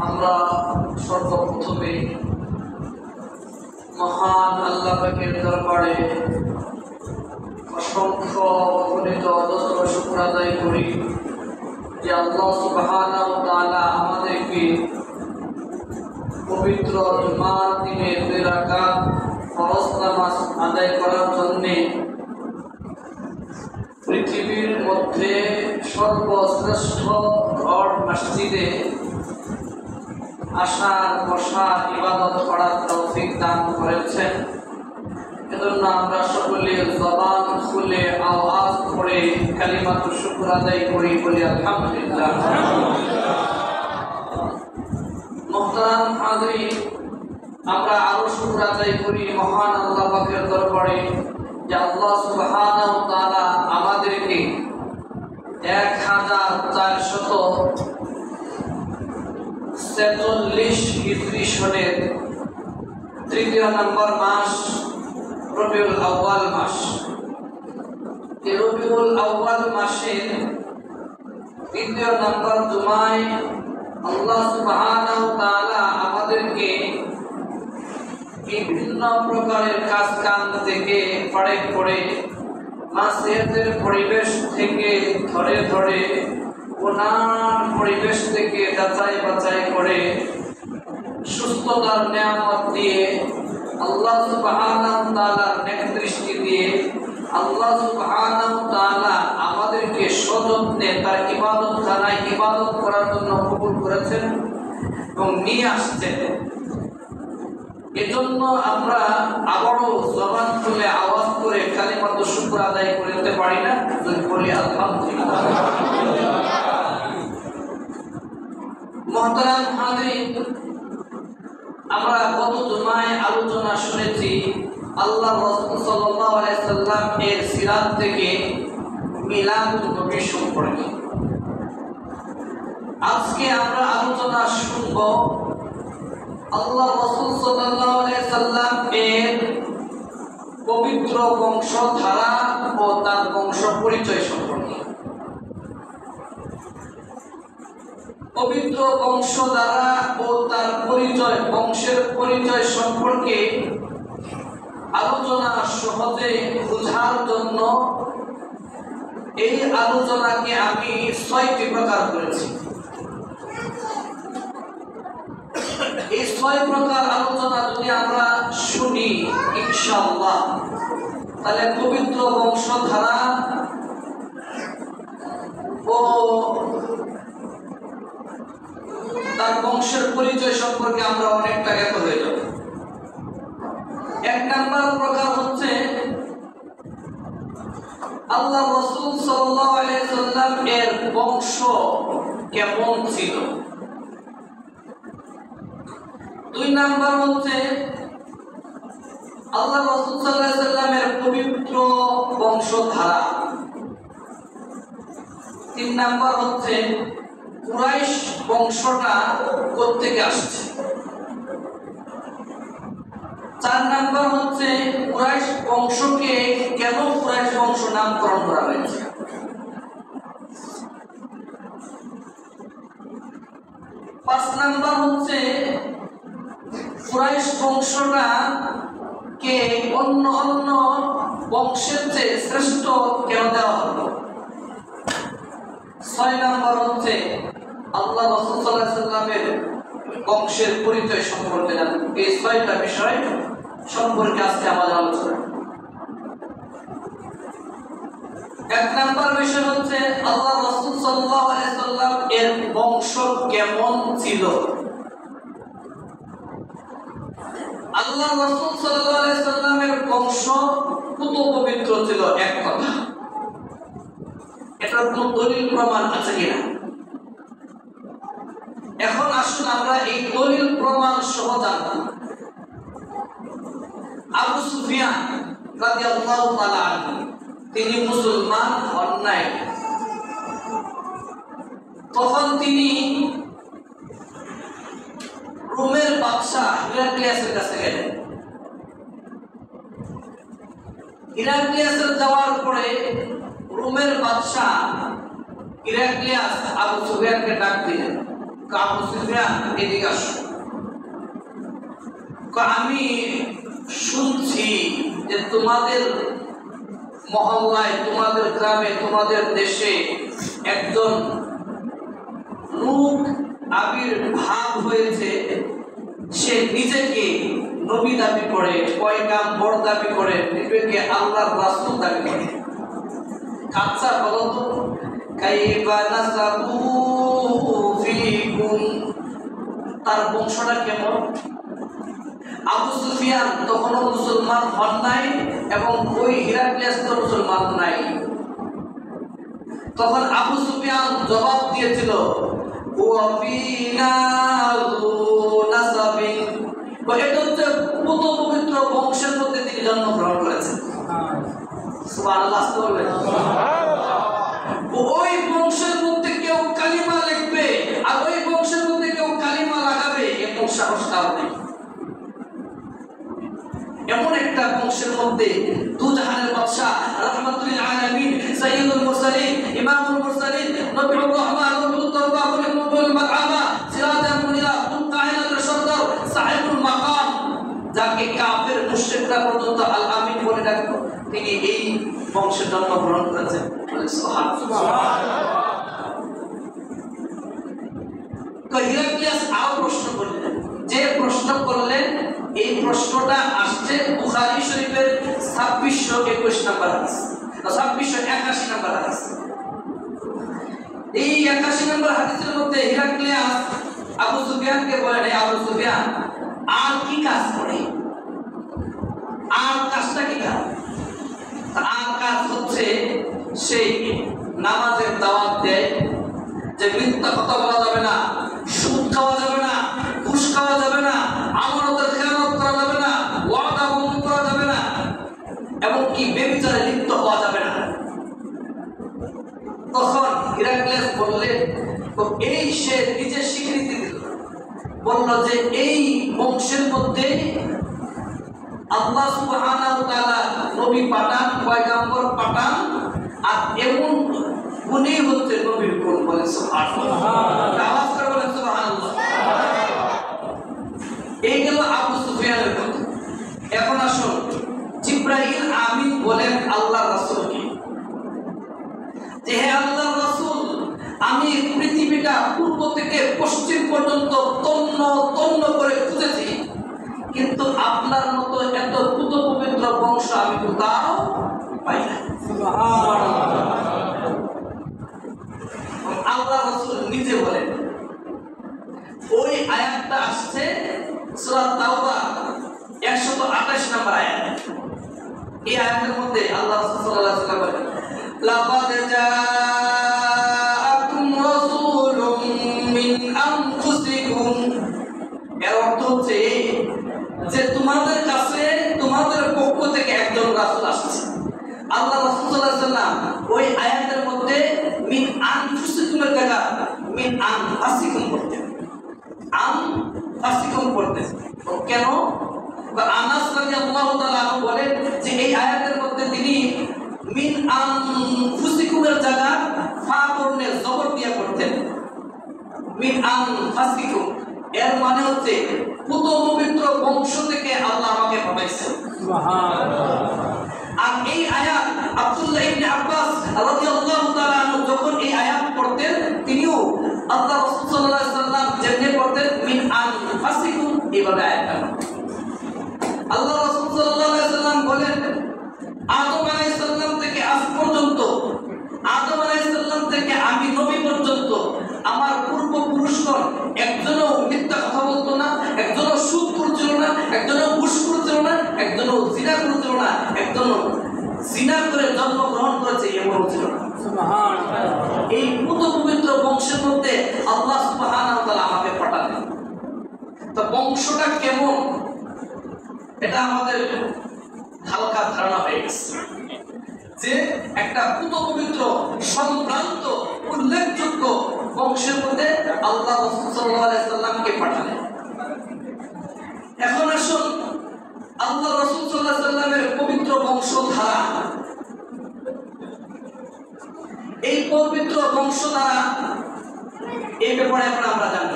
আমরা সর্বপ্রথমে মহান আল্লাহ পাকের দরবারে অসংখ্য অগণিত অজস্র শুকর আদায় করি যে আল্লাহ সুবহানাহু ওয়া তাআলা আমাদেরকে পবিত্র জুমার দিনে 2 রাকাত ফরজ নামাজ আদায় করার জন্য পৃথিবীর মধ্যে সর্বশ্রেষ্ঠ ঘর মসজিদে আসার বসার ইবাদত করার তৌফিক দান করেছেন। এজন্য আমরা সকলে জবান খুলে আওয়াজ করে কালিমাতু শুকর আদায় করি, বলি আলহামদুলিল্লাহ। মুহতারাম হাজিরিন, আমরা আরো শুকর আদায় করি মহান আল্লাহ পাকের দরবারে যে আল্লাহ সুবহানাহু ওয়া তাআলা আমাদেরকে 1446 হিজরি সনের 3য় নম্বর মাস রবিউল আউয়াল মাস। এই রবিউল আউয়াল মাসের 3য় নম্বর জুমায় আল্লাহ সুবহানাহু ওয়া তাআলা আমাদেরকে বিভিন্ন প্রকারের কাজ কাম থেকে পড়ে পড়ে মাসিয়াতের পরিবেশ থেকে ধরে ধরে গুনার পরিবেশ থেকে যাচাই বাছাই করে সুস্থতার নিয়ামত দিয়ে আল্লাহ সুবহানাহু ওয়া তাআলার নেক দৃষ্টি দিয়ে আল্লাহ সুবহানাহু ওয়া তাআলা আমাদেরকে সযত্নে তার ইবাদতখানায় ইবাদত করার জন্য কবুল করেছেন এবং নিয়ে আসছেন। এজন্য আমরা আবারও জবান খুলে আওয়াজ করে কালিমাতু শুকর আদায় করতে পারি না? যদি বলি আলহামদুলিল্লাহ। মুহতারাম হাজিরিন, আমরা গত জুমায় আলোচনা শুনেছি আল্লাহ রাসূল সাল্লাল্লাহু আলাইহি সাল্লাম এর সিরাত থেকে মিলাদুন নবী সম্পর্কে। আজকে আমরা আলোচনা শুনব আল্লাহ রাসূল সাল্লাল্লাহু আলাইহি সাল্লাম এর পবিত্র বংশধারা ও তার বংশ পরিচয় সম্পর্কে। পবিত্র বংশধারা ও তার পরিচয়, বংশের পরিচয় সম্পর্কে আলোচনা সহজে বোঝার জন্য এই আলোচনাকে আমি 6টি প্রকার করেছি। এই 6 প্রকার আলোচনা যদি আমরা শুনি ইনশাআল্লাহ, তাহলে পবিত্র বংশধারা ও তার বংশের পরিচয় সম্পর্কে আমরা অনেকটা জ্ঞাত হয়ে যাব। 1 নাম্বার প্রকার হচ্ছে আল্লাহ রাসূল সাল্লাল্লাহু আলাইহি সাল্লাম এর বংশ কেমন ছিল। 2 নাম্বার হচ্ছে আল্লাহ রাসূল সাল্লাল্লাহু আলাইহি সাল্লামের পবিত্র বংশধারা। 3 নাম্বার হচ্ছে কুরাইশ বংশটা কোথা থেকে আসছে। 4 নাম্বার হচ্ছে কুরাইশ বংশকে কেন কুরাইশ বংশ নামকরণ করা হয়েছে। 5 নাম্বার হচ্ছে কুরাইশ বংশটা কে অন্য অন্য বংশের চেয়ে শ্রেষ্ঠ কেন দেওয়া হলো। 6 নাম্বার হচ্ছে আল্লাহ রাসূল সাল্লাল্লাহু আলাইহি সাল্লামের বংশের পরিচয় সম্পর্কে জানব। এই 6টা বিষয় সম্পর্কে আজকে আমাদের আলোচনা। 1 নাম্বার বিষয় হচ্ছে আল্লাহ রাসূল সাল্লাল্লাহু আলাইহি সাল্লাম এর বংশ কেমন ছিল। আল্লাহ রাসূল সাল্লাল্লাহু আলাইহি সাল্লামের বংশ কত পবিত্র ছিল এক কথা। এটার কোনো দলিল প্রমাণ আছে কিনা? এখন আসুন আমরা এই দলিল প্রমাণ সহ জানব। আবু সুফিয়ান রাদিয়াল্লাহু তাআলা আনহু তিনি মুসলমান হন নাই। তখন তিনি রোমের বাদশা হিরাক্লিয়াসের কাছে গেলেন। হিরাক্লিয়াসের যাওয়ার পরে রোমের বাদশা হিরাক্লিয়াস আবু সুফিয়ানকে ডাক দিলেন, আবু সুফিয়ান এদিকে আসো। আমি শুনছি যে তোমাদের মহল্লায়, তোমাদের গ্রামে, তোমাদের দেশে একজন লোক আবির্ভাব হয়েছে। সে নিজেকে নবী দাবি করে, পয়গাম্বর দাবি করে, নিজেকে আল্লাহর রাসূল দাবি করে। আচ্ছা বলো তো, কাইফা নাসাবু ফিকুম, তার বংশটা কেমন? আবু সুফিয়ান তখনও মুসলমান হন নাই এবং ওই হিরাক্লিয়াস তো মুসলমান নাই। তখন আবু সুফিয়ান জবাব দিয়েছিল, এটা হচ্ছে পুত পবিত্র বংশের মধ্যে তিনি জন্মগ্রহণ করেছেন। সুবহানাল্লাহ বলবেন। ওই বংশের মধ্যে কেউ কালিমা লিখবে আর ওই বংশের মধ্যে কেউ কালিমা লাগাবে, এমন সাহস কার নেই। এমন একটা বংশের মধ্যে দুজাহানের বাদশা, রাহমাতুল আলামিন, সাইয়্যিদুল মুরসালিন, ইমামুল মুরসালিন, নবীউর রহমান, নবীউত তাওবা, নবীউল মাকামা, সিরাজাল মুনিরা, কায়নাতুল সরদার, সাহিবুল মাকাম, যাকে কাফের মুশরিকরা পর্যন্ত আল আমিন বলে ডাকতো, তিনি এই বংশে জন্মগ্রহণ করেছেন। সুবহানাল্লাহ। তো হিরাক্লিয়াস আরো প্রশ্ন করলেন, যে প্রশ্ন করলেন এই প্রশ্নটা আসছে বুখারী শরীফের 2621 নম্বর হাদিস, 2681 নম্বর হাদিস। এই 81 নম্বর হাদিসের মধ্যে হিরাক্লিয়াস আবু সুফিয়ানকে বলেন, হে আবু সুফিয়ান, আর কি কাজ করে? আর কাজটা কি কাজ? আর কাজ হচ্ছে সেই নামাজের দাওয়াত দেয়, যে মিথ্যা কথা বলা যাবে না, সুদ খাওয়া যাবে না, ঘুষ খাওয়া যাবে না, আমানতের খেয়ানত করা যাবে না, ওয়াদা ভঙ্গ করা যাবে না, এবং কি ব্যভিচারে লিপ্ত হওয়া যাবে না। তখন হিরাক্লিয়াস বললেন, তো এই সে নিজে স্বীকৃতি দিল, বলল যে এই বংশের মধ্যে আল্লাহ সুবহানাহু ওয়া তাআলা নবী পাঠান, পয়গম্বর পাঠান, আর এমন গুণই হচ্ছে নবীর গুণ। বলেন সুবহানাল্লাহ, আওয়াজ করে বলেন সুবহানাল্লাহ। এই গেল আবু সুফিয়ানের কথা। এখন আসুন, জিবরাইল আমিন বলেন আল্লাহর রাসূলকে, যে হে আল্লাহর রাসূল, আমি পৃথিবীটা পূর্ব থেকে পশ্চিম পর্যন্ত তন্ন তন্ন করে খুঁজেছি, কিন্তু আপনার মতো এত পুত পবিত্র বংশ আমি কোথাও পাই না। আল্লাহ রাসূল নিজে বলেন, ওই আয়াতটা আসছে সূরা তাওবা 128 নম্বর আয়াত। এই আয়াতের মধ্যে আল্লাহ রাসূল সাল্লাল্লাহু আলাইহি ওয়াসাল্লাম বলেন, লাকাদ জাআকুম রাসূলুম মিন আনফুসিকুম, এর অর্থ হচ্ছে যে তোমাদের কাছে তোমাদের পক্ষ থেকে একজন রাসূল আসছে। আল্লাহ রাসূল সাল্লাল্লাহু আলাইহি ওয়াসাল্লাম ওই আয়াতের মধ্যে মিন আনফুসিকুমের জায়গা মিন আনফাসিকুম করতেন, আনফাসিকুম করতেন। কেন? আনাস রাদিয়াল্লাহু তাআলা আনহু বলেন যে এই আয়াতের মধ্যে তিনি মিন আনফুসিকুমের জায়গা ফা বর্ণে জবর দিয়ে করতেন, মিন আনফাসিকুম। এর মানে হচ্ছে পুত পবিত্র বংশ থেকে আল্লাহ আমাকে পাঠাইছেন। সুবহানাল্লাহ। আর এই আয়াত আব্দুল্লাহ ইবনে আব্বাস রাদিয়াল্লাহু তাআলা আনহু যখন এই আয়াত পড়তেন, তিনিও আল্লাহ রাসূল সাল্লাল্লাহু আলাইহি ওয়াসাল্লাম যেমনি পড়তেন মিন আনফাসিকুম, এইভাবে আয়াতটা আল্লাহ রাসূল সাল্লাল্লাহু আলাইহি ওয়াসাল্লাম বলেন, আদম আলাইহিস সালাম থেকে আজ পর্যন্ত, আদম আলাইহিস সালাম থেকে আমি নবী পর্যন্ত আমার পূর্বপুরুষগণ একজনও মিথ্যা কথা বলতো না, একজনও সুদ করছিল না, একজনও ঘুষ করছিল না, একজনও জিনা করছিল না, একজনও জিনা করে জন্মগ্রহণ করেছে এমন ছিল না। সুবহানাল্লাহ। বংশের মধ্যে আল্লাহ সুবহানাহু ওয়া তাআলা আমাকে পাঠালেন। তো বংশটা কেমন এটা আমাদের হালকা ধারণা হয়ে গেছে যে একটা পুত পবিত্র সম্ভ্রান্ত উল্লেখযোগ্য বংশের মধ্যে আল্লাহ রাসূল সাল্লাল্লাহু আলাইহি সাল্লামকে পাঠালেন। এখন আসুন আল্লাহ রাসূল সাল্লাল্লাহু আলাইহি সাল্লামের পবিত্র বংশধারা, এই পবিত্র বংশধারা এই ব্যাপারে এখন আমরা জানব।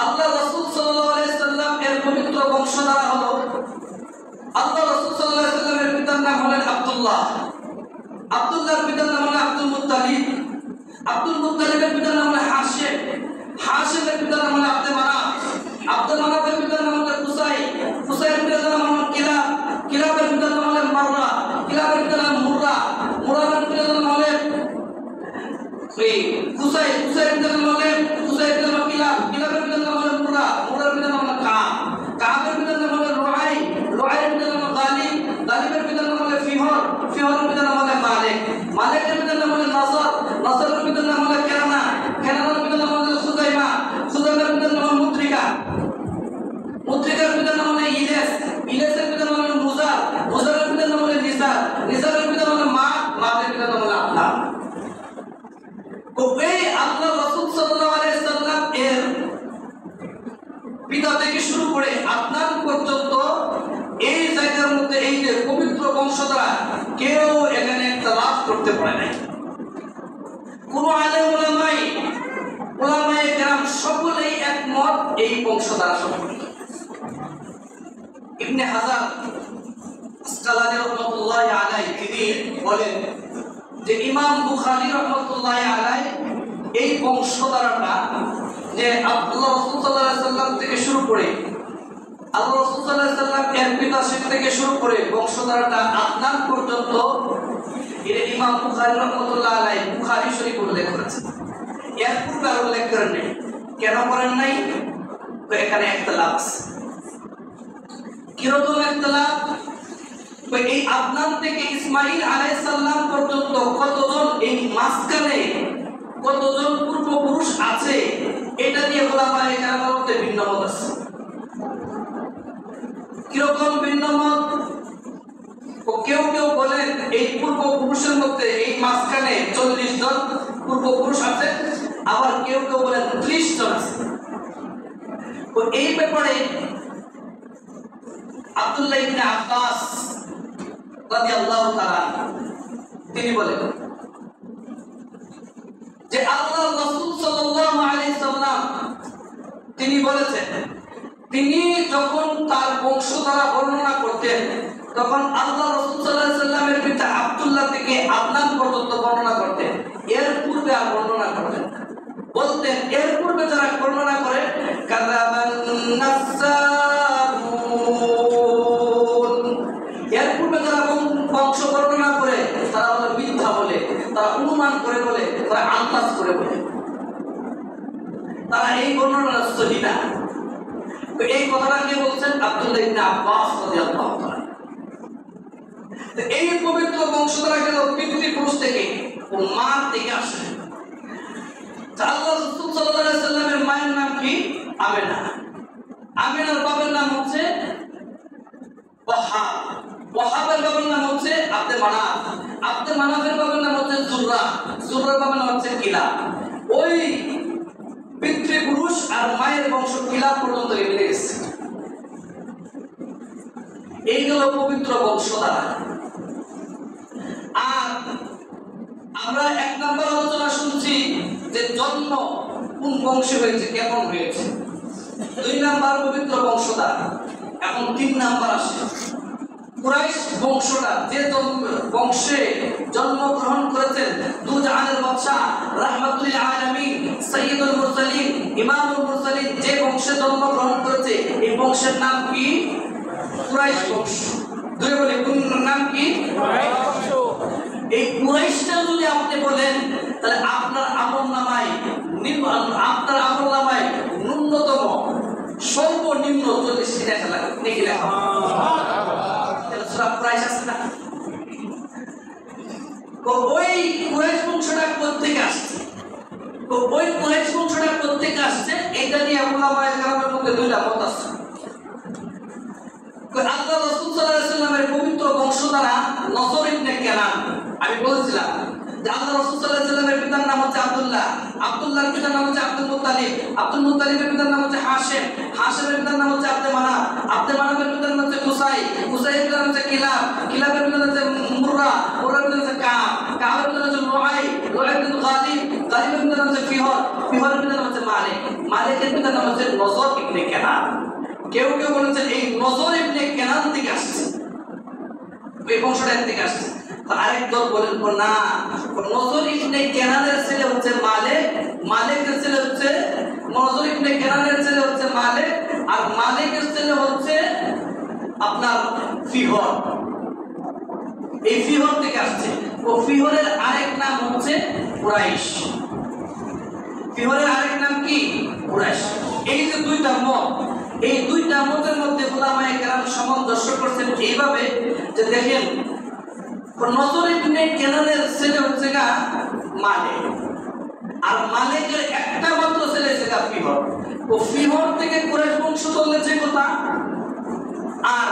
আল্লাহ রাসূল সাল্লাল্লাহু আলাইহি সাল্লাম এর পবিত্র বংশধারা হলো, আল্লাহ রাসূল সাল্লাল্লাহু আলাইহি সাল্লামের পিতার নাম হলেন আব্দুল্লাহ, আব্দুল্লাহর পিতার নাম হলো আব্দুল মুত্তালিব, আব্দুল মুত্তালিবের পিতার নাম হলো হাশিম, হাশিমের পিতার নাম হলো আব্দে মানাফ, আব্দে মানাফের পিতার নাম হলো কুসাই, কুসাইয়ের পিতার নাম হলো কিলাব, কিলাবের পিতার নাম হলো মাররা, কিলাবের পিতার নাম মুররা, মুররার পিতার নাম হলো কুসাই, কুসাইয়ের পিতার নাম হলো কুসাইয়ের পিতার নাম কিলাব, কিলাবের পিতার নাম হলো মুররা, মুররার পিতার নাম হলো কাব, কাবের পিতার নাম হলো রুআই, রুআইয়ের পিতার নাম হলো গালিব, গালিবের পিতার নাম হলো ফিহর, ফিহরের পিতার নাম হলো মালিক, মালিকের পিতার নাম হলো নাসর, নাসরের পিতার নাম হলো কেনানা, কেনানার পিতার নাম হলো খুজাইমা, খুজাইমার পিতার নাম হলো মুদ্রিকা, মুদ্রিকার পিতার নাম হলো ইলিয়াস, ইলিয়াসের পিতার নাম হলো মুজার, মুজারের পিতার নাম হলো নিসার, নিসারের পিতার নাম হলো মাদ, মাদের পিতার নাম হলো আদনান। তো এই আল্লাহ রাসূল সাল্লাল্লাহু আলাইহি সাল্লাম এর পিতা থেকে শুরু করে আদনান পর্যন্ত এই জায়গার মধ্যে এই যে পবিত্র বংশধারা কেউ এখানে ইখতিলাফ করতে পারে নাই। কোন আলেম উলামায়ে কেরাম সকলেই একমত এই বংশধারা সম্পর্কে। ইবনে হাজার আসকালানী রাহমাতুল্লাহি আলাইহি তিনি বলেন যে ইমাম বুখারী রাহমাতুল্লাহি আলাইহি এই বংশধারাটা যে আল্লাহ রাসূল সাল্লাল্লাহু আলাইহি সাল্লাম থেকে শুরু করে আল্লাহ রাসূল সাল্লাল্লাহু আলাইহি সাল্লাম এর পিতা শেখ থেকে শুরু করে বংশধারাটা আদনান পর্যন্ত এটা ইমাম বুখারী রাহমাতুল্লাহি আলাইহি বুখারী শরীফ উল্লেখ করেছেন। এর পূর্বে আর উল্লেখ করেন নাই। কেন করেন নাই? তো এখানে ইখতিলাফ আছে। কিরকম ইখতিলাফ? তো এই আদনান থেকে ইসমাঈল আলাইহিস সালাম পর্যন্ত কতজন এই মাঝখানে কতজন পূর্বপুরুষ আছে এটা নিয়ে উলামায়ে কেরামের মধ্যে ভিন্ন মত আছে। কিরকম ভিন্ন মত? কেউ কেউ বলেন এই পূর্বপুরুষের মধ্যে এই মাঝখানে 40 জন পূর্বপুরুষ আছে, আবার কেউ কেউ বলেন 30 জন আছে। তো এই ব্যাপারে আব্দুল্লাহ ইবনে আব্বাস রাদিয়াল্লাহু তাআলা তিনি বলেন যে আল্লাহ রাসূল সাল্লাল্লাহু আলাইহি সাল্লাম তিনি বলেছেন, তিনি যখন তার বংশধারা বর্ণনা করতেন তখন আল্লাহ রাসূল সাল্লাল্লাহু আলাইহি সাল্লামের পিতা আব্দুল্লাহ থেকে আদনান পর্যন্ত বর্ণনা করতেন, এর পূর্বে আর বর্ণনা করতেন বলতেন এর পূর্বে যারা বর্ণনা করে কাযাবান নাসাবুন, এর পূর্বে যারা বংশ বর্ণনা করে তারা হলো মিথ্যা বলে, তারা অনুমান করে বলে, তারা আন্দাজ করে বলে, তারা এই বর্ণনা সহি না। তো এই কথাটা কে বলছেন? আব্দুল্লাহ ইবনে আব্বাস রাদিয়াল্লাহু তাআলা। তো এই পবিত্র বংশধারা গেল পিতৃপুরুষ থেকে ও মা থেকে আসে। আল্লাহ রাসূল সাল্লাল্লাহু আলাইহি সাল্লামের মায়ের নাম কি? আমেনা। আমেনার বাবার নাম হচ্ছে ওয়াহাব, ওয়াহাবের বাবার নাম হচ্ছে আব্দে মানাফ, আব্দে মানাফের বাবার নাম হচ্ছে জুররা, জুররার বাবার নাম হচ্ছে কিলাব। ওই পিতৃপুরুষ আর মায়ের বংশ কিলাব পর্যন্ত মিলে গেছে। এইগুলো পবিত্র বংশধারা। আর আমরা এক নম্বর আলোচনা শুনছি যে জন্ম কোন বংশে হয়েছে, কেমন হয়েছে, 2 নাম্বার পবিত্র বংশধারা। এখন 3 নাম্বার আসে কুরাইশ বংশটা, যে বংশে জন্মগ্রহণ করেছেন দু জাহানের বাদশা রাহমাতুল লিল আলামিন সাইয়্যিদুল মুরসালিন ইমামুল মুরসালিন, যে বংশে জন্মগ্রহণ করেছে এই বংশের নাম কি? কুরাইশ বংশ। দুই বলে কোন নাম কি? কুরাইশ বংশ। এই কুরাইশটা যদি আপনি বলেন তাহলে আপনার আমলনামায় ন্যূনতম সর্বনিম্ন 40টি লেখা লাগবে, নাকি লেখা সূরা কুরাইশ আছে না? তো ওই কুরাইশ বংশটা কোথা থেকে আসছে? তো ওই কুরাইশ বংশটা প্রত্যেকে আসছে, এটা নিয়ে উলামায়ে কেরামের মধ্যে দুইটা মত আছে। আল্লাহ রাসূল সাল্লাল্লাহু আলাইহি ওয়াসাল্লামের পবিত্র বংশধারা নসর ইবনে কেনান, আমি বলেছিলাম যে আল্লাহ রাসূল সাল্লাল্লাহু আলাইহি ওয়াসাল্লামের পিতার নাম হচ্ছে আব্দুল্লাহ, আব্দুল্লাহর পিতার নাম হচ্ছে আব্দুল মুত্তালিব, আব্দুল মুত্তালিবের পিতার নাম হচ্ছে হাশিম, হাশিমের পিতার নাম হচ্ছে আব্দে মানাফ, আব্দে মানাফের পিতার নাম হচ্ছে কুসাই, কুসাইয়ের পিতার নাম হচ্ছে কিলাব, কিলাবের পিতার নাম হচ্ছে মুররা, মুররার পিতার হচ্ছে কাব, কাবের পিতার নাম হচ্ছে লুআই, লুআইর পিতার গালিব, গালিবের পিতার নাম হচ্ছে ফিহর, ফিহরের পিতার নাম হচ্ছে মালিক, মালিকের পিতার নাম হচ্ছে নজর ইবনে কেনান। কেউ কেউ বলেছেন এই নজর ইবনে কেনান থেকে আসছে, এই বংশটা থেকে আসছে। আরেক দল বলেন না, নজর ইবনে কেনানের ছেলে হচ্ছে মালিক, মালিকের ছেলে হচ্ছে নজর ইবনে কেনানের ছেলে হচ্ছে মালিক, আর মালিকের ছেলে হচ্ছে আপনার ফিহর, এই ফিহর থেকে আসছে। ও ফিহরের আরেক নাম হচ্ছে কুরাইশ, ফিহরের আরেক নাম কি? কুরাইশ। এই যে দুইটা মত, এই দুইটা মতের মধ্যে উলামায়ে কেরাম সামঞ্জস্য করছেন এইভাবে যে দেখেন নজর ইবনে কেনানের ছেলে হচ্ছে গা মালিক, আর মালিকের একটা মাত্র ছেলে হচ্ছে গা ফিহর। ও ফিহর থেকে কুরাইশ বংশ চলেছে কথা, আর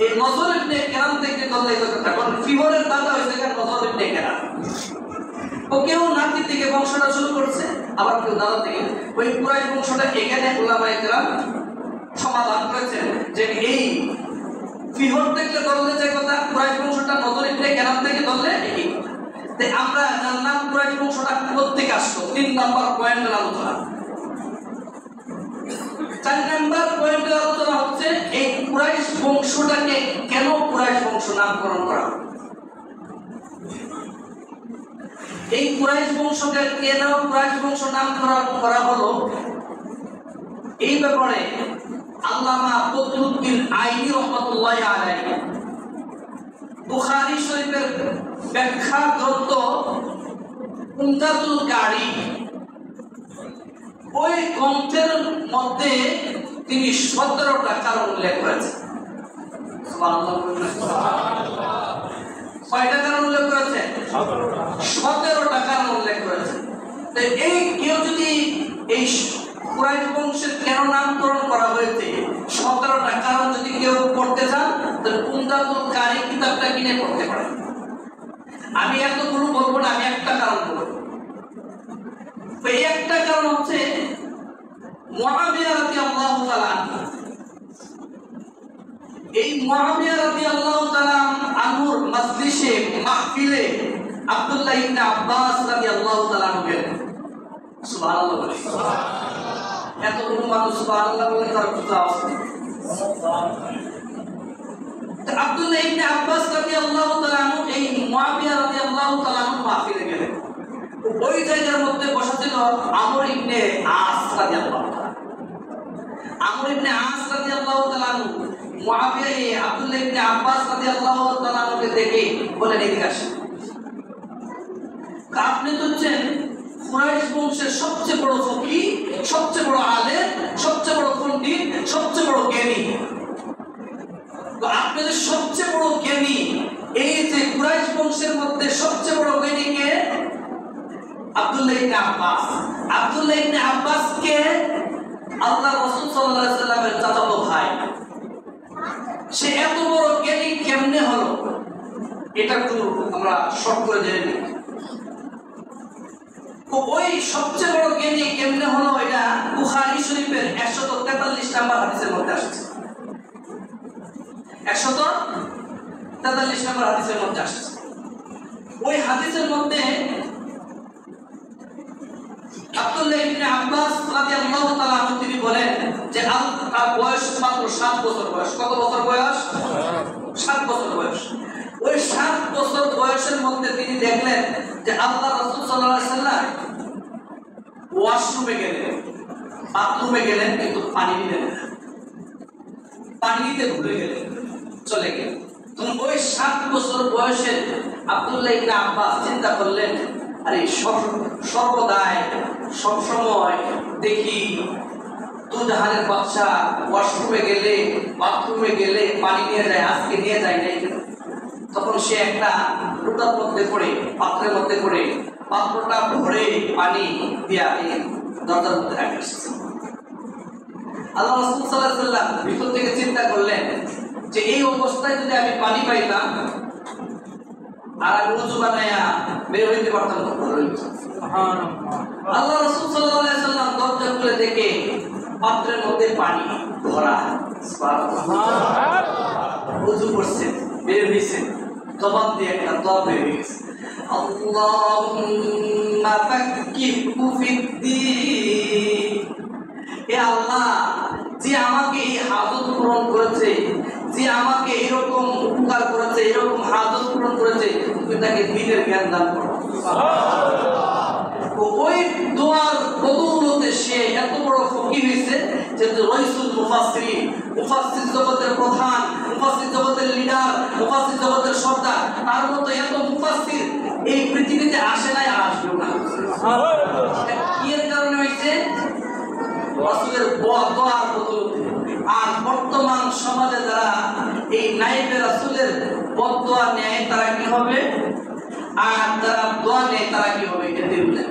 এই নজর ইবনে কেনান থেকে চলেছে কথা। কারণ ফিহরের দাদা হচ্ছে গা নজর ইবনে কেনান। ও কেউ নাতি থেকে বংশটা শুরু করছে, আবার কেউ দাদা থেকে। ওই কুরাইশ বংশটা এখানে উলামায়ে কেরাম সমাধান করেছেন যে এই ফিহর থেকে ধরলে যে কথা, কুরাইশ বংশটা নজর ইবনে কেনান থেকে ধরলে এই কথা। তাই আমরা জানলাম কুরাইশ বংশটা কোত্থেকে আসলো। 3 নাম্বার পয়েন্টের আলোচনা। 4 নাম্বার পয়েন্টের আলোচনা হচ্ছে এই কুরাইশ বংশটাকে কেন কুরাইশ বংশ নামকরণ করা হলো। এই কুরাইশ বংশকে কেন কুরাইশ বংশ নামকরণ করা হলো, এই ব্যাপারে আল্লামা বদরুদ্দিন আইনি রাহমাতুল্লাহি আলাইহি বুখারী শরীফের ব্যাখ্যা গ্রন্থ উমদাতুল কারি, ওই গ্রন্থের মধ্যে তিনি 17টা কারণ উল্লেখ করেছেন। সুবহানাল্লাহ। কয়টা কারণ উল্লেখ করেছেন? 17টা কারণ উল্লেখ করেছেন। তো এই কেউ যদি এই কুরাইশ বংশের কেন নামকরণ করা হয়েছে 17টা কারণ যদি কেউ পড়তে চান তাহলে উমদাতুল কারি কিতাবটা কিনে পড়তে পারেন। আমি এতগুলো বলবো না, আমি একটা কারণ বলবো। এই একটা কারণ হচ্ছে মুআবিয়া রাদিয়াল্লাহু তাআলা, এই মুআবিয়া রাদিয়াল্লাহু তাআলা আনহুর মজলিসে মাহফিলে আব্দুল্লাহ ইবনে আব্বাস রাদিয়াল্লাহু তাআলা গেলেন। সুবহানাল্লাহ বলে এতগুলো মানুষ সুবহানাল্লাহ বলে তার কথা আছে। আব্দুল্লাহ ইবনে আব্বাস রাদিয়াল্লাহু তাআলা এই মুআবিয়া রাদিয়াল্লাহু তাআলা মাহফিলে গেলেন। ওই জায়গার মধ্যে বসা ছিল আমর ইবনে আস রাদিয়াল্লাহু তাআলা। আমর ইবনে আস রাদিয়াল্লাহু তাআলা মুআবিয়া আব্দুল্লাহ ইবনে আব্বাস রাদিয়াল্লাহু তাআলাকে দেখে বলেন, এদিকে আসেন, আপনি তো হচ্ছেন কুরাইশ বংশের সবচেয়ে বড় ফকিহ, সবচেয়ে বড় আলেম, সবচেয়ে বড় পণ্ডিত, সবচেয়ে বড় জ্ঞানী। তো আপনি যে সবচেয়ে বড় জ্ঞানী, এই যে কুরাইশ বংশের মধ্যে সবচেয়ে বড় জ্ঞানী কে? আব্দুল্লাহ ইবনে আব্বাস। আব্দুল্লাহ ইবনে আব্বাস কে? আল্লাহ রাসূল সাল্লাল্লাহু আলাইহি ওয়াসাল্লামের চাচাতো ভাই। সে এত বড় জ্ঞানী কেমনে হলো, এটা একটু আমরা শর্ট করে জেনে নিই। ওই সবচেয়ে বড় জ্ঞানী কেমনে হলো, এটা বুখারী শরীফের 143 নম্বর হাদিসের মধ্যে আসছে। 143 নম্বর হাদিসের মধ্যে আসছে। ওই হাদিসের মধ্যে আব্দুল্লাহ ইবনে আব্বাস রাদিয়াল্লাহু তাআলা তিনি বলেন যে তার বয়স মাত্র 7 বছর বয়স। কত বছর বয়স? 7 বছর বয়স। ওই 7 বছর বয়সের মধ্যে তিনি দেখলেন যে আল্লাহ রাসূল সাল্লাল্লাহু আলাইহি ওয়াসাল্লাম ওয়াশরুমে গেলেন, বাথরুমে গেলেন, কিন্তু পানি নিলেন না, পানি নিতে ভুলে গেলেন, চলে গেলেন। তখন ওই 7 বছর বয়সের আব্দুল্লাহ ইবনে আব্বাস চিন্তা করলেন, আরে সর্বদাই সবসময় দেখি দুজাহানের বাদশা ওয়াশরুমে গেলে, বাথরুমে গেলে পানি নিয়ে যায়, আজকে নিয়ে যায় নাই। তখন সে একটা ফুটার মধ্যে করে পাত্রের মধ্যে করে পাত্রটা ভরে পানি দিয়া দরজার মধ্যে রাখে। আল্লাহ রাসূল সাল্লাল্লাহু আলাইহি ওয়াসাল্লাম ভিতর থেকে চিন্তা করলেন যে এই অবস্থায় যদি আমি পানি পাইতাম আর আমি ওযু বানায়া বের হইতে পারতাম তো ভালো হইতো। সুবহানাল্লাহ। আল্লাহ রাসূল সাল্লাল্লাহু আলাইহি ওয়াসাল্লাম দরজা খুলে দেখে পাত্রের মধ্যে পানি ভরা। সুবহানাল্লাহ। ওযু করছে, বের হইছে, জবান দিয়ে একটা দোয়া বের হইছে, আল্লাহুম্মা ফাক্কিহু ফিদ্দীন। হে আল্লাহ, যে আমাকে এই হাজত পূরণ করেছে, যে আমাকে এরকম উপকার করেছে, এরকম হাজত পূরণ করেছে, তুমি তাকে দ্বীনের জ্ঞান দান করো। ওই দোয়ার বদৌলতে সে এত বড় ফকিহ হয়েছে যে রাইসুল মুফাসসিরিন, মুফাসসির জগতের প্রধান, মুফাসসির জগতের লিডার, মুফাসসির জগতের সর্দার, তার মতো এত মুফাসসির এই পৃথিবীতে আসে নাই, আর আসবেও না। কি এর কারণে হয়েছে? রাসূলের দোয়ার বদৌলতে। আর বর্তমান সমাজে যারা এই নায়েবে রাসূলের বদদোয়া নেয় তারা কি হবে, আর যারা দোয়া নেয় তারা কি হবে, এটা দেখবেন।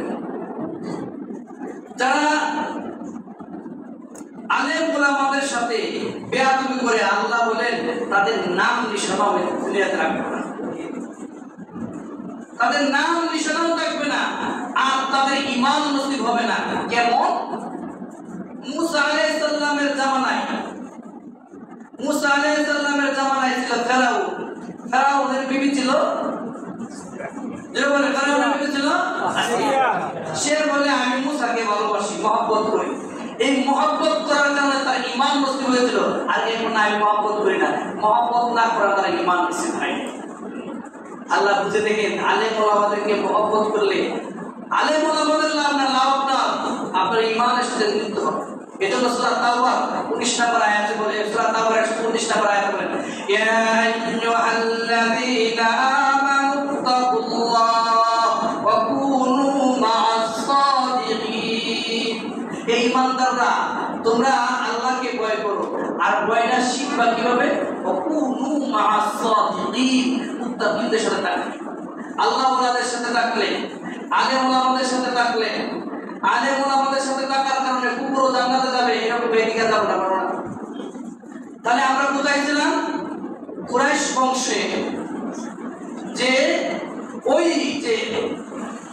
যারা আলেম ওলামাদের সাথে বেয়াদবি করে, আল্লাহ বলেন তাদের নাম নিশানাও দুনিয়াতে রাখবে না, তাদের নাম নিশানাও থাকবে না, আর তাদের ঈমান নসিব হবে না। কেমন? মুসা আলাইহিস সালামের জামানায়, মুসা আলাইহিস সালামের জামানায় ছিল ফেরাউন। ফেরাউনের বিবি ছিল, যে বলে ফেরাউনের বিবি ছিল আসিয়া। সে বলে আমি মুসাকে ভালোবাসি, মহব্বত করি। এই মহব্বত করার কারণে তার ঈমান নসিব হয়েছিল। আর এখন আমি মহব্বত করি না, মহব্বত না করার তার ঈমান নসিব হয়। আল্লাহ বুঝে দেখেন, আলেম ওলামাদেরকে মহব্বত করলে আলেম ওলামাদের লাভ না, লাভ না আপনার ঈমানের সাথে যুক্ত হবে। এজন্য সূরা তাওবা 19 নম্বর আয়াতে বলে, সূরা তাওবার 119 নম্বর আয়াতে বলে, ইয়া আইয়ুহাল্লাযীনা আমানুত্তাকুল্লাহ ওয়া কুনু মা'আস সাদিকিন। এই ঈমানদাররা, তোমরা আল্লাহকে ভয় করো, আর ভয়টা শিখবা কিভাবে? ওয়া কুনু মা'আস সাদিকিন, মুত্তাকিনদের সাথে থাকবে। আল্লাহ ওয়ালাদের সাথে থাকলে, আলেম ওলামাদের সাথে থাকলে, আলেম ওলামাদের সাথে থাকার কারণে কুকুরও জান্নাতে যাবে, এরকম বেদিকে যাবে না, পারো না। তাহলে আমরা বুঝাইছিলাম কুরাইশ বংশে যে ওই যে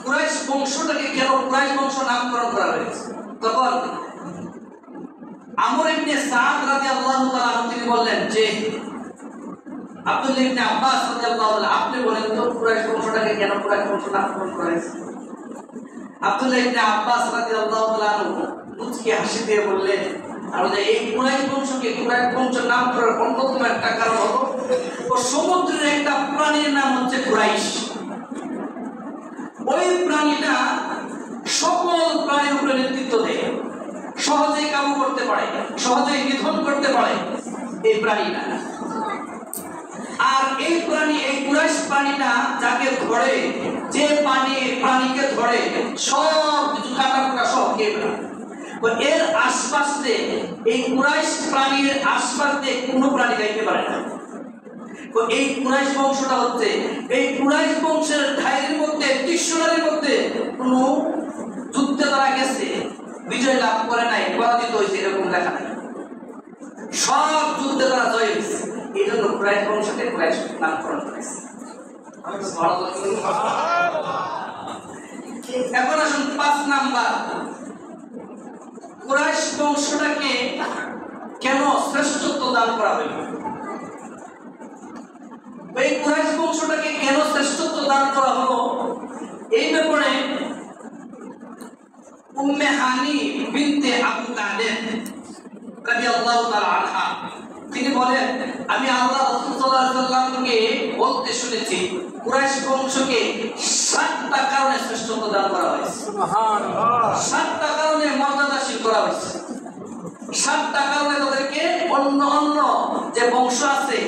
কুরাইশ বংশটাকে কেন কুরাইশ বংশ নামকরণ করা হয়েছে, তখন আমর ইবনে সাদ রাদিয়াল্লাহু তাআলা আনহু তিনি বললেন যে আব্দুল্লাহ ইবনে আব্বাস রাদিয়াল্লাহু তাআলা, আপনি বলেন তো কুরাইশ বংশটাকে কেন কুরাইশ বংশ নামকরণ করা হয়েছে? আব্দুল্লাহ ইবনে আব্বাস রাদিয়াল্লাহু তাআলা মুচকি হাসি দিয়ে বললেন, আর এই কুরাইশ বংশকে কুরাইশ বংশ নাম করার অন্যতম একটা কারণ হলো ও সমুদ্রের একটা প্রাণীর নাম হচ্ছে কুরাইশ। ওই প্রাণীটা সকল প্রাণীর উপরে নেতৃত্ব দেয়, সহজেই কাবু করতে পারে, সহজেই নিধন করতে পারে এই প্রাণীটা। আর এই প্রাণী, এই কুরাইশ প্রাণীটা যাকে ধরে, যে প্রাণীকে ধরে সব কিছু কাটাকুটা সব খেয়ে, এর আশপাশ দিয়ে, এই কুরাইশ প্রাণীর আশপাশ দিয়ে কোনো প্রাণী যাইতে পারে না। এই কুরাইশ বংশটা হচ্ছে, এই কুরাইশ বংশের ঠাইয়ের মধ্যে, ডিকশনারির মধ্যে কোনো যুদ্ধে তারা গেছে, বিজয় লাভ করে নাই, পরাজিত হয়েছে এরকম লেখা নাই। সব যুদ্ধে তারা জয় হয়েছে। এই জন্য কুরাইশ বংশকে কুরাইশ নামকরণ করেছে। এখন আসুন 5 নাম্বার, কুরাইশ বংশটাকে কেন শ্রেষ্ঠত্ব দান করা হইল? এই কুরাইশ বংশটাকে কেন শ্রেষ্ঠত্ব দান করা হলো, এই ব্যাপারে উম্মে হানি বিনতে আবু তালেব রাদিয়াল্লাহু তাআলা আনহা তিনি বলেন, আমি আল্লাহ রাসূল সাল্লাল্লাহু আলাইহি ওয়াসাল্লামকে বলতে শুনেছি কুরাইশ বংশকে 7টা কারণে শ্রেষ্ঠত্ব দান করা হয়েছে। সুবহানাল্লাহ। 7টা কারণে মর্যাদাশীল করা হয়েছে। 7টা কারণে তাদেরকে অন্য যে বংশ আছে,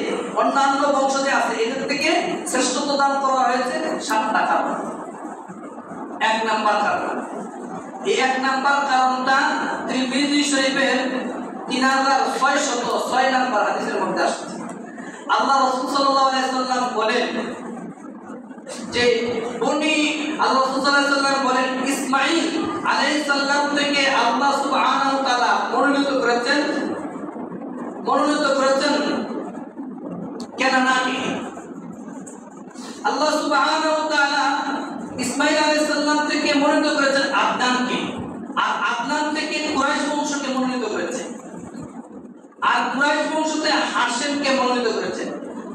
অন্যান্য বংশ যে আছে, এদের থেকে শ্রেষ্ঠত্ব দান করা হয়েছে 7টা কারণ। 1 নাম্বার কারণ, এই 1 নাম্বার কারণটা তিরমিজি শরীফের 3606 নাম্বার হাদিসের মধ্যে আসছে। আল্লাহ রাসূল সাল্লাল্লাহু আলাইহি ওয়াসাল্লাম বলেন, যে উনি আল্লাহ সাল্লাল্লাহু আলাইহি ওয়াসাল্লাম বলেন ইসমাঈল আলাইহিস সালাম থেকে আল্লাহ সুবহানাহু ওয়া তাআলা মনোনীত করেছেন কেনানাকে। আল্লাহ সুবহানাহু ওয়া তাআলা ইসমাঈল আলাইহিস সালাম থেকে মনোনীত করেছেন আদনানকে, আর আদনান থেকে কুরাইশ বংশকে মনোনীত করেছেন, আর কুরাইশ বংশ থেকে হাশেমকে মনোনীত করেছেন,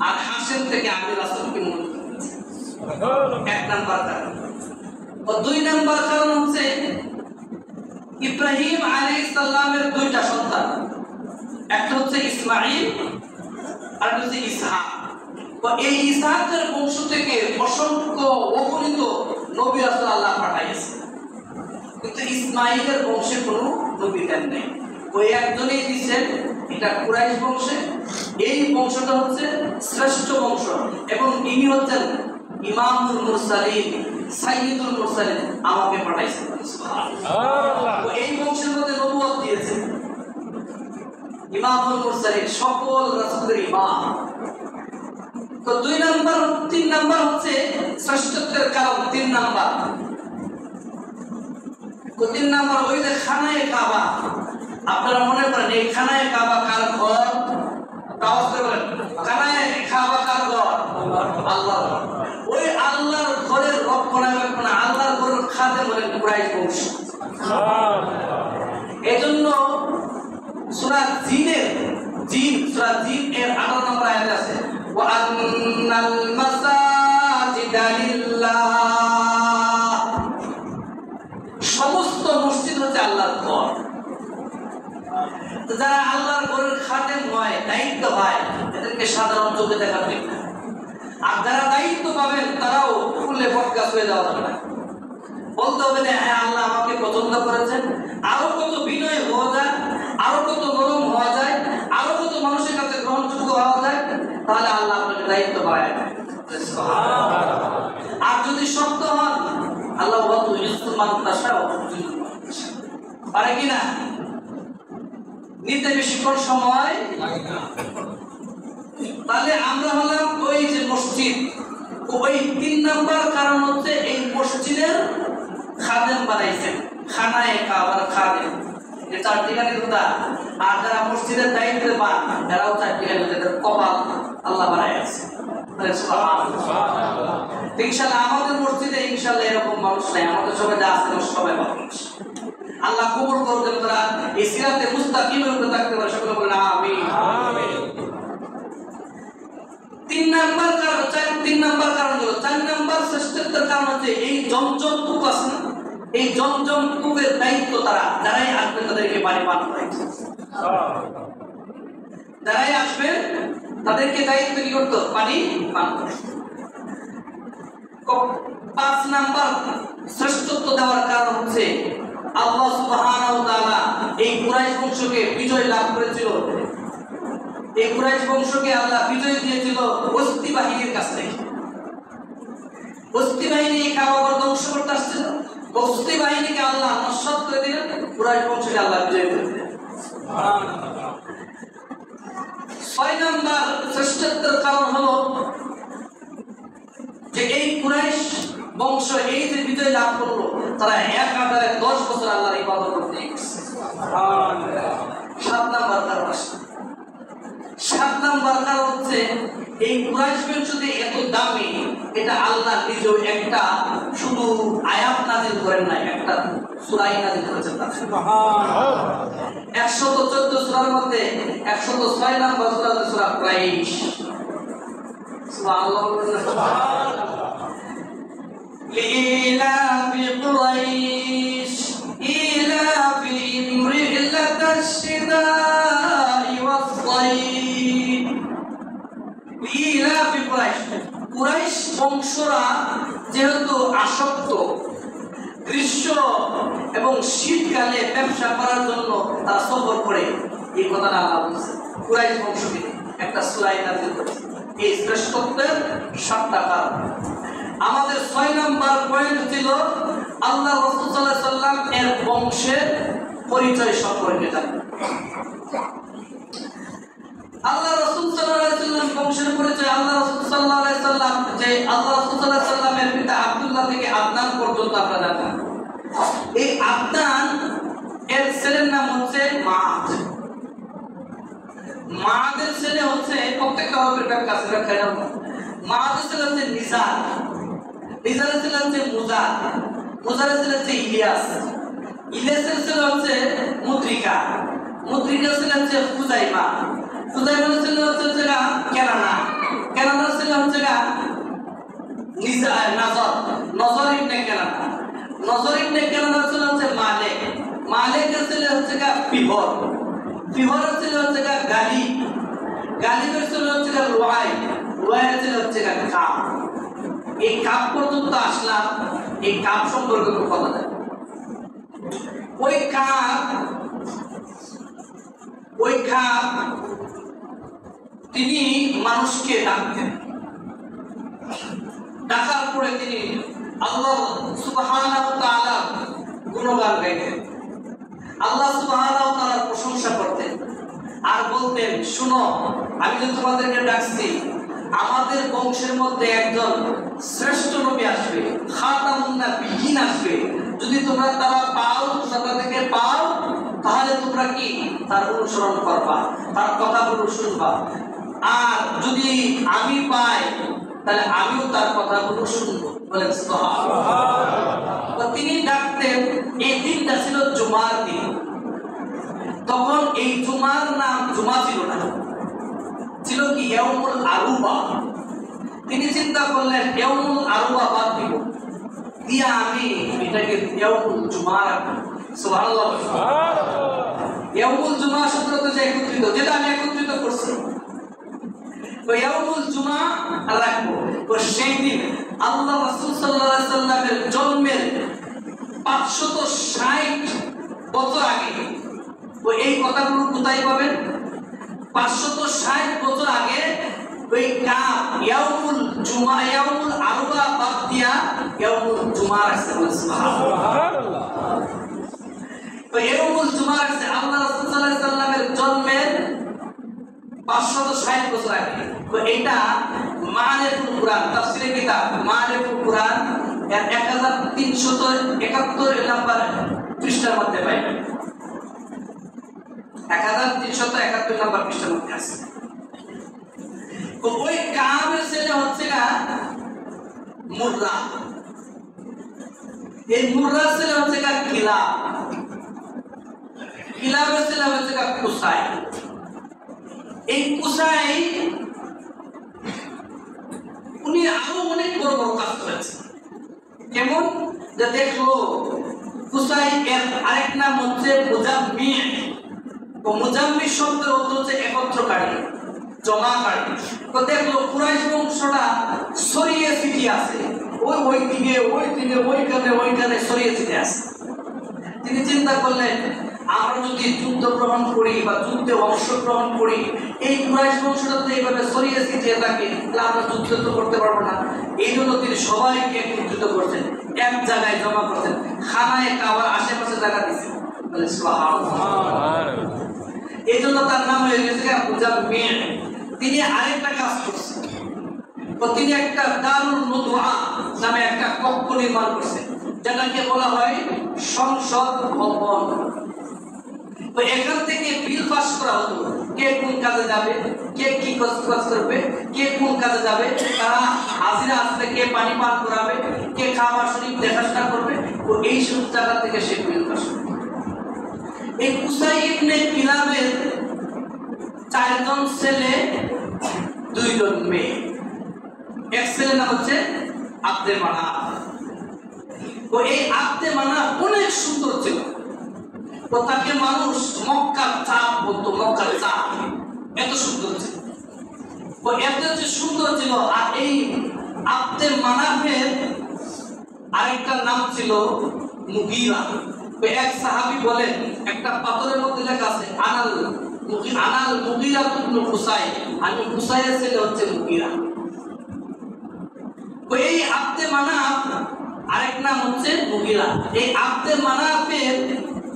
আর হাশেম থেকে আবুল হাসানকে মনোনীত করেছেন। এক নাম্বার কারণ। ও দুই নাম্বার কারণ হচ্ছে ইব্রাহিম আলাইহিস সালামের দুইটা সন্তান, একটা হচ্ছে ইসমাঈল আর একটা হচ্ছে ইসহাক। তো এই ইসহাকের বংশ থেকে অসংখ্য অগণিত নবী রাসূল আল্লাহ পাঠাইছেন, কিন্তু ইসমাঈলের বংশে কোনো নবী দেন নাই। ওই একজনেই দিয়েছেন, এটা কুরাইশ বংশে। এই বংশটা হচ্ছে শ্রেষ্ঠ বংশ এবং ইনি হচ্ছেন ইমামুল মুরসালিন, সাইয়্যিদুল মুরসালিন, আমাকে পাঠাইছেন। সুবহানাল্লাহ। এই বংশের মধ্যে নবুয়ত দিয়েছেন ইমামুল মুরসালিন, সকল রাসূলের ইমাম। তো তিন নাম্বার হচ্ছে শ্রেষ্ঠত্বের কারণ। তিন নাম্বার ওই যে খানায়ে কাবা। আপনারা মনে করেন এই খানায়ে কাবা কার ঘর? খানায়ে কাবা কার ঘর? আল্লাহর। ওই আল্লাহর ঘরের রক্ষণাবেক্ষণ, আল্লাহর ঘরের খাদেম হলেন কুরাইশ বংশ। এজন্য সূরা জিন এর 18 নম্বর আয়াত আছে, ওয়া আন্নাল মাসাজিদা লিল্লাহ। সমস্ত মসজিদ হচ্ছে আল্লাহর ঘর। যারা আল্লাহর ঘরের খাদেম হয়, দায়িত্ব হয়, এদেরকে সাধারণ চোখে দেখা ঠিক না। আর যারা দায়িত্ব পাবেন তারাও ফুলে বটগাছ হয়ে যাওয়া যাবে না। বলতে হবে না হ্যাঁ আল্লাহ আমাকে পছন্দ করেছেন, আরো কত বিনয় হওয়া যায়, আরো কত নরম হওয়া যায়, আরো কত মানুষের কাছে গ্রহণযোগ্য হওয়া যায়, তাহলে আল্লাহ আপনাকে দায়িত্ব বাড়ায়। আর যদি শক্ত হন, আল্লাহ পারে কিনা নিতে বেশিক্ষণ সময়। তাহলে আমরা হলাম ওই যে মসজিদ। ওই 3 নাম্বার কারণ হচ্ছে এই মসজিদের খাদেম বানাইছেন, খানায়ে কাবার খাদেম। এই 4টি গানের কথা। আর যারা মসজিদের দায়িত্বে পান, তারাও 4টি গানের যাদের কপাল আল্লাহ বানাইছে। ইনশাআল্লাহ আমাদের মসজিদে ইনশাআল্লাহ এরকম মানুষ নাই। আমাদের সবাই যা আছে সবাই মানুষ। আল্লাহ কবুল করবেন, তারা এই সিরাতে মুস্তাকিমের উপরে থাকতে পারে। সকলে বলেন আমিন। আমিন। 3 নাম্বার কারণ হলো 4 নাম্বার শ্রেষ্ঠত্বের কারণ হচ্ছে এই জমজম কূপ আছে না, এই জমজম কূপের দায়িত্ব যারাই আসবেন তাদেরকে পানি পান করাইছে। যারাই আসবেন তাদেরকে দায়িত্ব কি করতে? পানি পান করাইছে। 5 নাম্বার শ্রেষ্ঠত্ব দেওয়ার কারণ হচ্ছে আল্লাহ সুবহানাহু ওয়া তাআলা এই কুরাইশ বংশকে বিজয় লাভ করেছিল। এই কুরাইশ বংশকে আল্লাহ বিজয় দিয়েছিল বস্তি বাহিনীর কাছ থেকে। বস্তি বাহিনী কাবা ধ্বংস করতে আসছিল, বস্তি বাহিনীকে আল্লাহ নস্বাত করে দিলেন, কুরাইশ বংশকে আল্লাহ বিজয় করে দিলেন। সুবহানাল্লাহ। 6 নাম্বার শ্রেষ্ঠত্বের কারণ হলো যে এই কুরাইশ বংশ এই যে বিজয় লাভ করলো, তারা একাধারে 10 বছর আল্লাহর ইবাদত করতে গেছে। সুবহানাল্লাহ। 7 নাম্বার কারণ আছে। 7 নাম্বার কারণ হচ্ছে এই কুরাইশ বংশ যে এত দামি, এটা আল্লাহ নিজেও একটা শুধু আয়াত নাযিল করেন নাই, একটা সূরা নাযিল করেছেন। সুবহানাল্লাহ। 114 সূরার মধ্যে 106 নাম্বার সূরা হচ্ছে সূরা কুরাইশ। সুবহানাল্লাহ। লিইলাফি কুরাইশ ইলাফিহিম রিহলাতাশ শিতাই ওয়াস সাইফ। লিইলাফি কুরাইশ, কুরাইশ বংশরা যেহেতু আসক্ত, গ্রীষ্ম এবং শীতকালে ব্যবসা করার জন্য তারা সফর করে, এই কথাটা আল্লাহ বলছে। কুরাইশ বংশকে একটা সূরা নাযিল করেছে। এই শ্রেষ্ঠত্বের 7টা কারণ। আমাদের 6 নাম্বার পয়েন্ট ছিল আল্লাহ রাসূল সাল্লাল্লাহু আলাইহি সাল্লাম এর বংশের পরিচয় সম্পর্কে জানা। আল্লাহ রাসূল সাল্লাল্লাহু আলাইহি সাল্লাম বংশের পরিচয় আল্লাহ রাসূল সাল্লাল্লাহু আলাইহি সাল্লাম যে আল্লাহ রাসূল সাল্লাল্লাহু আলাইহি সাল্লামের পিতা আব্দুল্লাহ থেকে আদনান পর্যন্ত আপনারা জানেন। এই আদনান এর ছেলের নাম হচ্ছে মাআদ। মাআদের ছেলে হচ্ছে প্রত্যেকটা হরফের ব্যাখ্যা আছে, ব্যাখ্যা জানো। মাআদের ছেলে হচ্ছে নিজার, নিজারের ছেলে হচ্ছে মুজার, মুজারের ছেলে হচ্ছে ইলিয়াস, ইলিয়াসের ছেলে হচ্ছে মুদ্রিকা, মুদ্রিকার ছেলে হচ্ছে খুজাইমা, খুজাইমার ছেলে হচ্ছে কেনানা, কেনানার ছেলে হচ্ছে নজর, নজর ইবনে কেনানা, নজর ইবনে কেনানার ছেলে হচ্ছে মালিক, মালিকের ছেলে হচ্ছে ফিহর, ফিহরের ছেলে হচ্ছে গালিব, গালিবের ছেলে হচ্ছে রুয়াই, রুয়াইয়ের ছেলে হচ্ছে কাব। এই কাব পর্যন্ত আসলাম। এই কাব সম্পর্কে একটু কথা দেয়। ওই কাব তিনি মানুষকে ডাকতেন, ডাকার পরে তিনি আল্লাহ সুবহানাহু ওয়া তাআলা গুণগান গাইতেন, আল্লাহ সুবহানাহু ওয়া তাআলার প্রশংসা করতেন আর বলতেন, শুনো আমি যে তোমাদেরকে ডাকছি, আমাদের বংশের মধ্যে একজন শ্রেষ্ঠ নবী আসবে, খাতামুন নাবিয়্যিন আসবে। যদি তোমরা তাদেরকে পাও তাহলে তোমরা কি তার অনুসরণ করবা, তার কথাগুলো শুনবা। আর যদি আমি পাই তাহলে আমিও তার কথাগুলো শুনবো। বলেন সুবহানাল্লাহ। তিনি ডাকতেন। এই দিনটা ছিল জুমার দিন। তখন এই জুমার নাম জুমা ছিল না, ছিল কি ইয়াউমুল আরুবা। তিনি চিন্তা করলেন ইয়াউমুল আরুবা বাদ দিব, দিয়া আমি এটাকে ইয়াউমুল জুমা রাখবো। সুবহানাল্লাহ। ইয়াউমুল জুমা শব্দটা যে একত্রিত, যেটা আমি একত্রিত করছি, তো ইয়াউমুল জুমা রাখবো। তো সেই দিন আল্লাহ রাসূল সাল্লাল্লাহু আলাইহি সাল্লামের জন্মের 560 বছর আগে, তো এই কথাগুলো কোথায় পাবেন? 560 বছর আগে ওই কাব ইয়াউমুল জুমা, ইয়াউমুল আরবা বাদ দিয়া ইয়াউমুল জুমা রাখছে। সুবহানাল্লাহ। তো ইয়াউমুল জুমা রাখছে আল্লাহ রাসূল সাল্লাল্লাহু আলাইহি সাল্লামের জন্মের 560 বছর আগে। তো এটা মাআরিফুল কুরআন, তাফসীরের কিতাব মাআরিফুল কুরআন এর 1371 নাম্বার পৃষ্ঠার মধ্যে পাবেন। 1371 নাম্বার পৃষ্ঠার মধ্যে আছে। তো ওই কাবের ছেলে হচ্ছে মুররা, এই মুররার ছেলে হচ্ছে কিলাব, কিলাবের ছেলে হচ্ছে কুসাই। এই কুসাই উনি আরো অনেক বড় বড় কাজ করেছেন। কেমন যে দেখলো, কুসাই এর আরেক নাম হচ্ছে মুজাম্মি। তো মুজাম্মি শব্দের অর্থ হচ্ছে একত্রকারী, জমাকারী। তো দেখলো কুরাইশ বংশটা ছড়িয়ে ছিটিয়ে আছে, ওই দিকে ওইখানে ছড়িয়ে ছিটিয়ে আছে। তিনি চিন্তা করলেন, আমরা যদি যুদ্ধ গ্রহণ করি বা যুদ্ধে অংশগ্রহণ করি, এই কুরাইশ বংশটা যদি এইভাবে ছড়িয়ে ছিটিয়ে থাকে তাহলে আমরা যুদ্ধ তো করতে পারবো না। এই জন্য তিনি সবাইকে একত্রিত করছেন, এক জায়গায় জমা করছেন, খানায় কাবার আশেপাশে জায়গা দিচ্ছেন। এই জন্য তার নাম হয়ে গেছে মুজাম্মি। তিনি আরেকটা কাজ করছেন, তিনি একটা দারুল মুদুআ নামে একটা কক্ষ নির্মাণ করছেন, যেটাকে বলা হয় সংসদ ভবন। তো এখান থেকে বিল পাস করা হতো, কে কোন কাজে যাবে, কে কি কাজ করবে, কে কোন কাজে যাবে, তারা হাজিরা আসলে কে পানি পান করাবে, কে খাবার শরীফ দেখাশোনা করবে। তো এই সব জায়গা থেকে সে বিল পাস করে। এই কুসাই ইবনে কিলাবের 4 জন ছেলে 2 জন মেয়ে। এক ছেলের নাম হচ্ছে আব্দে মানাফ। তো এই আব্দে মানাফ অনেক সুন্দর ছিল। তো তাকে মানুষ মক্কার চাঁদ বলতো, মক্কার চাঁদ, এত সুন্দর ছিল। তো এত যে সুন্দর ছিল। আর এই আব্দে মানাফের আরেকটা নাম ছিল মুগীরা। তো এক সাহাবী বলেন, একটা পাথরের মধ্যে লেখা আছে আনাল মুগীরা ইবনে কুসাই, আমি কুসাইয়ের ছেলে হচ্ছে মুগীরা। তো এই আব্দে মানাফ আরেক নাম হচ্ছে মুগীরা। এই আব্দে মানাফের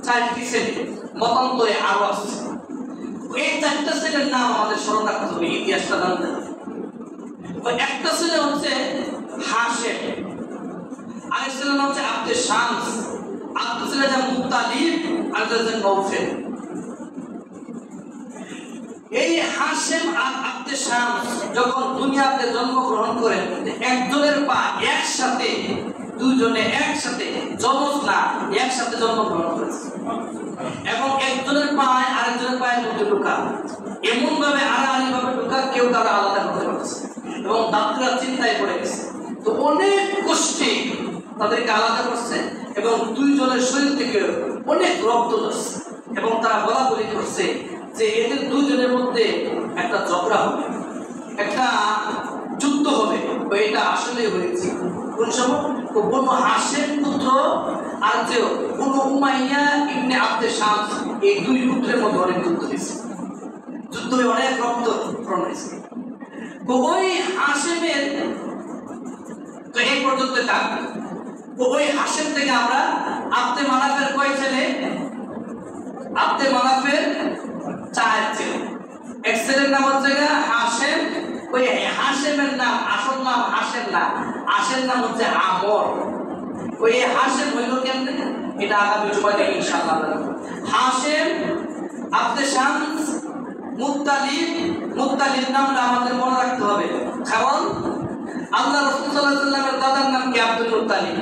4টি ছেলে, মতান্তরে আরো আছে। এই 4টা ছেলের নাম আমাদের স্মরণ রাখতে হবে, ইতিহাসটা জানতে হবে। একটা ছেলে হচ্ছে হাশেম, আরেক ছেলে হচ্ছে আব্দে শামস, আরেকটা ছেলে হচ্ছে মুত্তালিব, আরেকটা হচ্ছে নৌফেল। এই হাশেম আর আব্দে শামস যখন দুনিয়াতে জন্মগ্রহণ করেন, একজনের পা একসাথে, দুজনে একসাথে, যমজ না, একসাথে জন্মগ্রহণ করেছে এবং একজনের পায়ে আরেকজনের পায়ের মধ্যে ঢোকা, এমন ভাবে আড়াআড়ি ভাবে ঢোকা, কেউ তারা আলাদা করতে পারছে এবং ডাক্তাররা চিন্তায় পড়ে গেছে। তো অনেক কষ্টে তাদেরকে আলাদা করছে এবং দুইজনের শরীর থেকে অনেক রক্ত ধরছে এবং তারা বলাবলি করছে যে এদের দুইজনের মধ্যে একটা ঝগড়া হবে, একটা যুদ্ধ হবে। এটা আসলে হয়েছে কোন সময়? বনু হাশেম পুত্র আর যে বনু উমাইয়া ইবনে আব্দে শামস, এই দুই পুত্রের মধ্যে অনেক যুদ্ধ হয়েছে, যুদ্ধ হয়ে অনেক রক্ত হয়েছে। তো ওই হাশেমের, তো এই পর্যন্ত থাক, ওই হাশেম থেকে আমরা আব্দে মানাফের কয় ছেলে? আব্দে মানাফের 4 ছেলে। এক ছেলের নাম হচ্ছে হাশেম, ওই হাশেমের নাম আসল নাম হাশেম না, আসল নাম হচ্ছে আমর। ওই হাশেম হইল কেমনে, এটা আগামী জুমাতে ইনশাআল্লাহ। হাশেম, আব্দে শামস, মুত্তালিব। মুত্তালিব নামটা আমাদের মনে রাখতে হবে, কারণ আল্লাহ রাসূল সাল্লাল্লাহু আলাইহি ওয়াসাল্লামের দাদার নাম কি? Abdul Muttalib.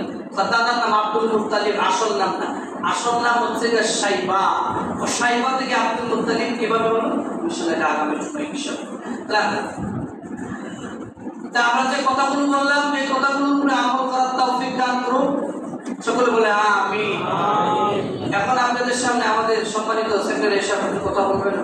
দাদার নাম আব্দুল মুত্তালিব, আসল নাম না, আসল নাম হচ্ছে শাইবা। ও শাইবা থেকে আব্দুল মুত্তালিব কিভাবে হলো, ইনশাআল্লাহ আগামী জুমায় ইনশাআল্লাহ। তা আমরা যে কথাগুলো বললাম, এই কথাগুলোর উপরে আমল করার তৌফিক দান করুন সকলে বলে আমিন। এখন আপনাদের সামনে আমাদের সম্মানিত সেক্রেটারি সাহেব কথা বলবেন।